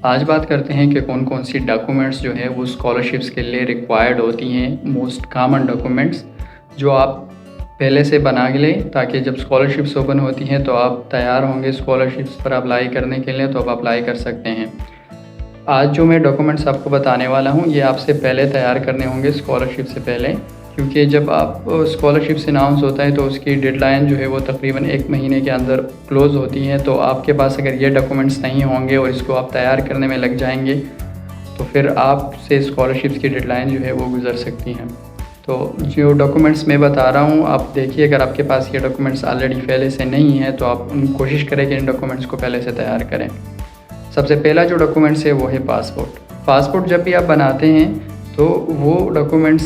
आज बात करते हैं कि कौन कौन सी डॉक्यूमेंट्स जो है वो स्कॉलरशिप्स के लिए रिक्वायर्ड होती हैं। मोस्ट कॉमन डॉक्यूमेंट्स जो आप पहले से बना के लें ताकि जब स्कॉलरशिप्स ओपन होती हैं तो आप तैयार होंगे स्कॉलरशिप्स पर अप्लाई करने के लिए, तो आप अप्लाई कर सकते हैं। आज जो मैं डॉक्यूमेंट्स आपको बताने वाला हूँ ये आपसे पहले तैयार करने होंगे स्कॉलरशिप से पहले, क्योंकि जब आप स्कॉलरशिप से अनाउंस होता है तो उसकी डेडलाइन जो है वो तकरीबन 1 महीने के अंदर क्लोज़ होती है। तो आपके पास अगर ये डॉक्यूमेंट्स नहीं होंगे और इसको आप तैयार करने में लग जाएंगे तो फिर आपसे स्कॉलरशिप्स की डेडलाइन जो है वो गुजर सकती हैं। तो जो डॉक्यूमेंट्स मैं बता रहा हूँ आप देखिए, अगर आपके पास ये डॉक्यूमेंट्स ऑलरेडी पहले से नहीं हैं तो आप कोशिश करें कि इन डॉक्यूमेंट्स को पहले से तैयार करें। सबसे पहला जो डॉक्यूमेंट्स है वो है पासपोर्ट। पासपोर्ट जब भी आप बनाते हैं तो वो डॉक्यूमेंट्स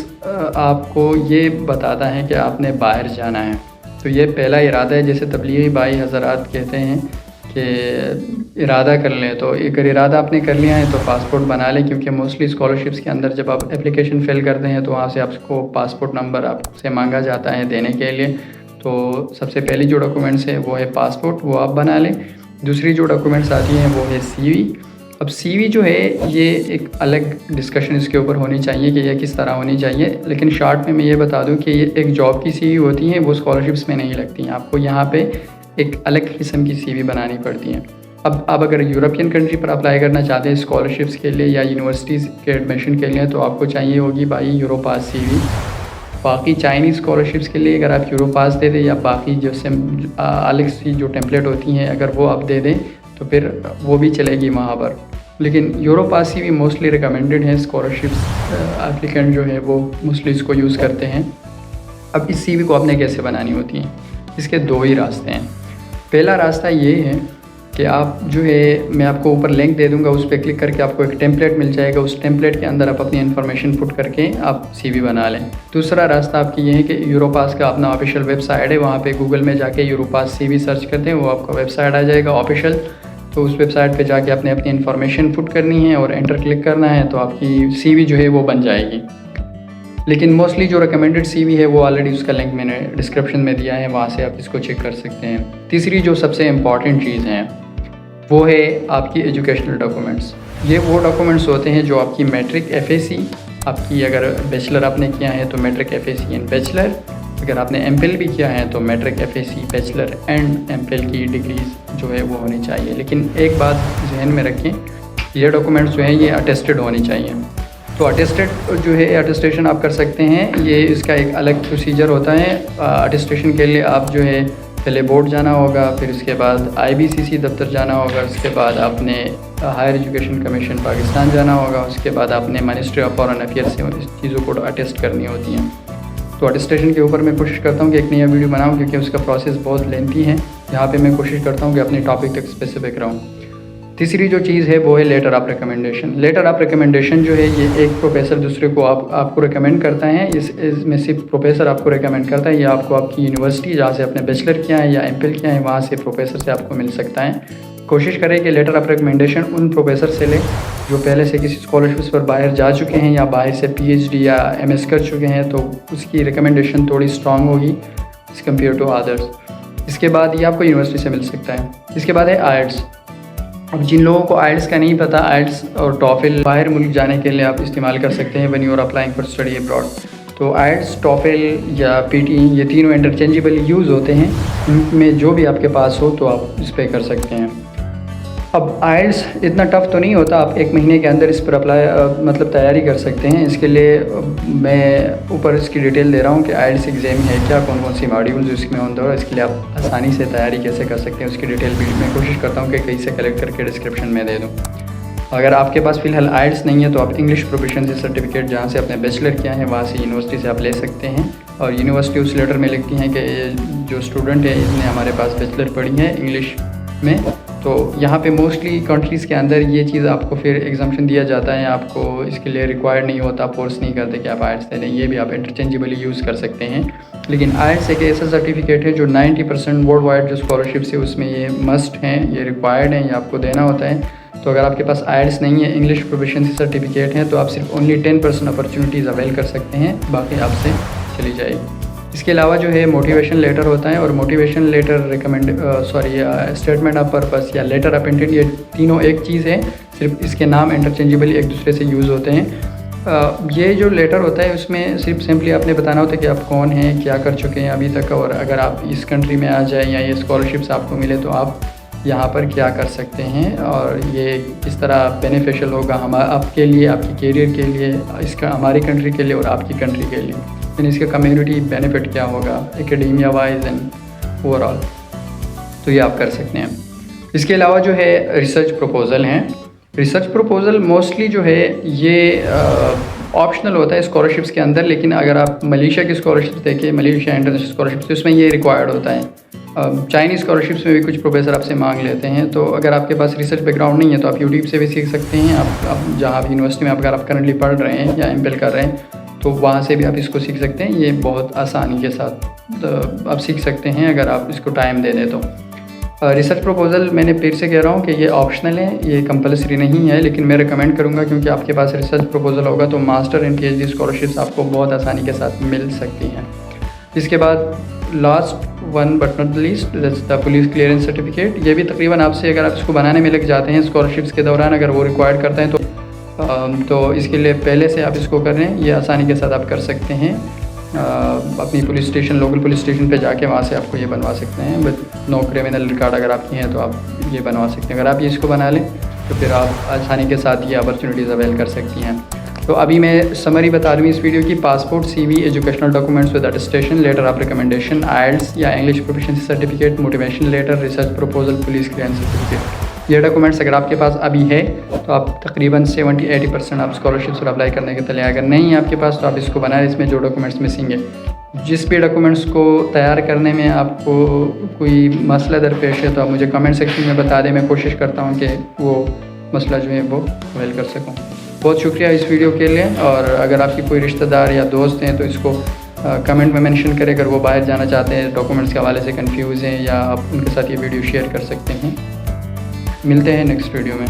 आपको ये बताता है कि आपने बाहर जाना है। तो ये पहला इरादा है, जैसे तबलीगी भाई हज़रात कहते हैं कि इरादा कर लें। तो अगर इरादा आपने कर लिया है तो पासपोर्ट बना लें, क्योंकि मोस्टली स्कॉलरशिप्स के अंदर जब आप एप्लीकेशन फ़िल करते हैं तो वहाँ से आपको पासपोर्ट नंबर आपसे मांगा जाता है देने के लिए। तो सबसे पहली जो डॉक्यूमेंट्स है वो है पासपोर्ट, वो आप बना लें। दूसरी जो डॉक्यूमेंट्स आती हैं वो है CV। अब CV जो है ये एक अलग डिस्कशन इसके ऊपर होनी चाहिए कि यह किस तरह होनी चाहिए, लेकिन शॉर्ट में मैं ये बता दूं कि ये एक जॉब की CV होती हैं, वो स्कॉलरशिप्स में नहीं लगती हैं। आपको यहाँ पे एक अलग किस्म की CV बनानी पड़ती हैं। अब आप अगर यूरोपियन कंट्री पर अप्लाई करना चाहते हैं स्कॉलरशिप्स के लिए या यूनिवर्सिटीज़ के एडमिशन के लिए तो आपको चाहिए होगी भाई यूरोपास CV। बाकी चाइनीज़ स्कॉलरशिप्स के लिए अगर आप यूरोपास दे दें या बाकी जैसे अलग सी जो टेम्पलेट होती हैं अगर वो आप दे दें तो फिर वो भी चलेगी वहाँ पर। लेकिन यूरोपास CV मोस्टली रिकमेंडेड है, स्कॉलरशिप्स एप्लीकेंट जो है वो मोस्टली इसको यूज़ करते हैं। अब इस CV को आपने कैसे बनानी होती है, इसके दो ही रास्ते हैं। पहला रास्ता ये है कि आप जो है, मैं आपको ऊपर लिंक दे दूंगा, उस पर क्लिक करके आपको एक टेम्पलेट मिल जाएगा। उस टेम्पलेट के अंदर आप अपनी इन्फॉर्मेशन पुट करके आप CV बना लें। दूसरा रास्ता आपकी ये है कि यूरोपास का अपना ऑफिशियल वेबसाइट है, वहाँ पे गूगल में जाके यूरोपास CV सर्च करते हैं, वो आपका वेबसाइट आ जाएगा ऑफिशियल। तो उस वेबसाइट पे जाके आपने अपनी इन्फॉर्मेशन पुट करनी है और एंटर क्लिक करना है तो आपकी CV जो है वो बन जाएगी। लेकिन मोस्टली जो रिकमेंडेड CV है वो ऑलरेडी उसका लिंक मैंने डिस्क्रिप्शन में दिया है, वहाँ से आप इसको चेक कर सकते हैं। तीसरी जो सबसे इम्पॉर्टेंट चीज़ है वो है आपकी एजुकेशनल डॉक्यूमेंट्स। ये वो डॉक्यूमेंट्स होते हैं जो आपकी मैट्रिक FAC, आपकी अगर बैचलर आपने किया है तो मैट्रिक FAC एंड बैचलर, अगर आपने MPhil भी किया है तो matric FAC bachelor and MPhil की डिग्रीज़ जो है वो होनी चाहिए। लेकिन एक बात जहन में रखें, ये डॉक्यूमेंट्स जो हैं ये अटेस्टेड होनी चाहिए। तो अटेस्टेड जो है अटेस्टेशन आप कर सकते हैं, ये इसका एक अलग प्रोसीजर होता है। अटेस्टेशन के लिए आप जो है पहले बोर्ड जाना होगा, फिर उसके बाद IBCC दफ्तर जाना होगा, उसके बाद आपने हायर एजुकेशन कमीशन पाकिस्तान जाना होगा, उसके बाद आपने मिनिस्ट्री ऑफ फॉरेन अफेयर्स से इस चीज़ों को अटेस्ट करनी होती हैं। तो अटेस्टेशन के ऊपर मैं कोशिश करता हूँ कि एक नया वीडियो बनाऊँ, क्योंकि उसका प्रोसेस बहुत लेंथी है। यहाँ पे मैं कोशिश करता हूँ कि अपने टॉपिक तक स्पेसिफिक रहूँ। तीसरी जो चीज़ है वो है letter of recommendation. Letter of recommendation जो है ये एक प्रोफेसर दूसरे को आपको रिकमेंड करता है। इसमें सिर्फ प्रोफेसर आपको रिकमेंड करता है, या आपको आपकी यूनिवर्सिटी जहाँ से आपने बैचलर किया है या MPhil किया है वहाँ से प्रोफेसर से आपको मिल सकता है। कोशिश करें कि लेटर ऑफ रिकमेंडेशन उन प्रोफेसर से लें जो पहले से किसी स्कॉलरशिप्स पर बाहर जा चुके हैं या बाहर से PhD या MS कर चुके हैं, तो उसकी रिकमेंडेशन थोड़ी स्ट्रॉन्ग होगी एज़ कम्पेयर टू अदर्स। इसके बाद ये आपको यूनिवर्सिटी से मिल सकता है। इसके बाद है IELTS। अब जिन लोगों को IELTS का नहीं पता, IELTS और TOEFL बाहर मुल्क जाने के लिए आप इस्तेमाल कर सकते हैं when you are applying for study abroad. तो IELTS, TOEFL या PT ये तीनों इंटरचेंजेबल यूज़ होते हैं, इनमें जो भी आपके पास हो तो आप इस पर कर सकते हैं। अब IELTS इतना टफ़ तो नहीं होता, आप 1 महीने के अंदर इस पर मतलब तैयारी कर सकते हैं। इसके लिए मैं ऊपर इसकी डिटेल दे रहा हूँ कि IELTS एग्ज़ाम है क्या, कौन कौन सी मॉड्यूल्स इसमें होते हैं और इसके लिए आप आसानी से तैयारी कैसे कर सकते हैं उसकी डिटेल भी मैं कोशिश करता हूँ कि कहीं से कलेक्ट करके डिस्क्रिप्शन में दे दूँ। अगर आपके पास फ़िलहाल IELTS नहीं है तो आप इंग्लिश प्रोफिशिएंसी सर्टिफिकेट जहाँ से आपने बैचलर किया है वहाँ से यूनिवर्सिटी से आप ले सकते हैं। और यूनिवर्सिटी उस लेटर में लिखती हैं कि जो स्टूडेंट है इसने हमारे पास बैचलर पढ़ी है इंग्लिश में। तो यहाँ पे मोस्टली कंट्रीज़ के अंदर ये चीज़ आपको फिर एग्जाम्पशन दिया जाता है, आपको इसके लिए रिक्वायर्ड नहीं होता, फोर्स नहीं करते कि आप IELTS दे दें, ये भी आप इंटरचेंजेबली यूज़ कर सकते हैं। लेकिन IELTS एक ऐसा सर्टिफिकेट है जो 90% वर्ल्ड वाइड जो स्कॉलरशिप्स है उसमें ये मस्ट हैं, ये रिक्वायर्ड है, ये आपको देना होता है। तो अगर आपके पास IELTS नहीं है, इंग्लिश प्रोफिशिएंसी सर्टिफिकेट है, तो आप सिर्फ ओनली 10% अपॉर्चुनिटीज़ अवेल कर सकते हैं, बाकी आपसे चली जाएगी। इसके अलावा जो है मोटिवेशन लेटर होता है, और motivation letter statement of purpose या लेटर ऑफ इंटेंट, ये तीनों एक चीज़ है। सिर्फ इसके नाम इंटरचेंजेबली एक दूसरे से यूज़ होते हैं। ये जो लेटर होता है उसमें सिर्फ सिंपली आपने बताना होता है कि आप कौन हैं, क्या कर चुके हैं अभी तक, और अगर आप इस कंट्री में आ जाएँ या ये स्कॉलरशिप्स आपको मिले तो आप यहाँ पर क्या कर सकते हैं और ये किस तरह बेनिफिशियल होगा आपके लिए, आपके करियर के लिए, इसका हमारी कंट्री के लिए और आपकी कंट्री के लिए, यानी इसका कम्युनिटी बेनिफिट क्या होगा एकेडेमिया वाइज एंड ओवरऑल, तो ये आप कर सकते हैं। इसके अलावा जो है रिसर्च प्रपोज़ल हैं। रिसर्च प्रपोज़ल मोस्टली जो है ये ऑप्शनल होता है स्कॉलरशिप्स के अंदर, लेकिन अगर आप मलेशिया की स्कॉलरशिप्स देखें, मलेशिया इंटरनेशनल स्कॉलरशिप्स, तो उसमें ये रिक्वायर्ड होता है। चाइनीज़ स्कॉलरशिप्स में भी कुछ प्रोफेसर आपसे मांग लेते हैं, तो अगर आपके पास रिसर्च बैकग्राउंड नहीं है तो आप यूट्यूब से भी सीख सकते हैं। आप जहाँ भी यूनिवर्सिटी में अगर आप करंटली पढ़ रहे हैं या एमफिल कर रहे हैं तो वहाँ से भी आप इसको सीख सकते हैं। ये बहुत आसानी के साथ आप सीख सकते हैं अगर आप इसको टाइम दे दें तो। रिसर्च प्रपोज़ल मैंने फिर से कह रहा हूँ कि ये ऑप्शनल है, ये कंपलसरी नहीं है, लेकिन मैं रिकमेंड करूँगा क्योंकि आपके पास रिसर्च प्रपोज़ल होगा तो मास्टर एंड PhD स्कॉलरशिप्स आपको बहुत आसानी के साथ मिल सकती हैं। इसके बाद last one but not least the police clearance certificate. ये भी तकरीबन आपसे अगर आप इसको बनाने में लग जाते हैं स्कॉलरशिप्स के दौरान, अगर वो रिक्वायर्ड करते हैं तो इसके लिए पहले से आप इसको कर रहे हैं, ये आसानी के साथ आप कर सकते हैं। अपनी police station, local police station पे जाके वहाँ से आपको ये बनवा सकते हैं। बट नो क्रिमिनल रिकॉर्ड अगर आपकी हैं तो आप ये बनवा सकते हैं। अगर आप ये इसको बना लें तो फिर आप आसानी के साथ ये अपॉर्चुनिटीज़ अवेल कर सकती हैं। तो अभी मैं समरी बता दूँ इस वीडियो की। Passport, CV, educational documents with attestation, letter of recommendation, IELTS या English proficiency certificate, motivation letter, research proposal, police clearance certificate, ये डॉक्यूमेंट्स अगर आपके पास अभी है तो आप तकरीबन 70-80% आप स्कॉलरशिप्स पर अप्लाई करने के तले। अगर नहीं है आपके पास तो आप इसको बनाएं, इसमें जो डॉक्यूमेंट्स मिसिंग है। जिस भी डॉक्यूमेंट्स को तैयार करने में आपको कोई मसला दरपेश है तो आप मुझे कमेंट सेक्शन में बता दें, मैं कोशिश करता हूँ कि वो मसला जो है वो हल कर सकूँ। बहुत शुक्रिया इस वीडियो के लिए, और अगर आपकी कोई रिश्तेदार या दोस्त हैं तो इसको कमेंट में मेंशन करें अगर वो बाहर जाना चाहते हैं, डॉक्यूमेंट्स के हवाले से कंफ्यूज हैं, या आप उनके साथ ये वीडियो शेयर कर सकते हैं। मिलते हैं नेक्स्ट वीडियो में।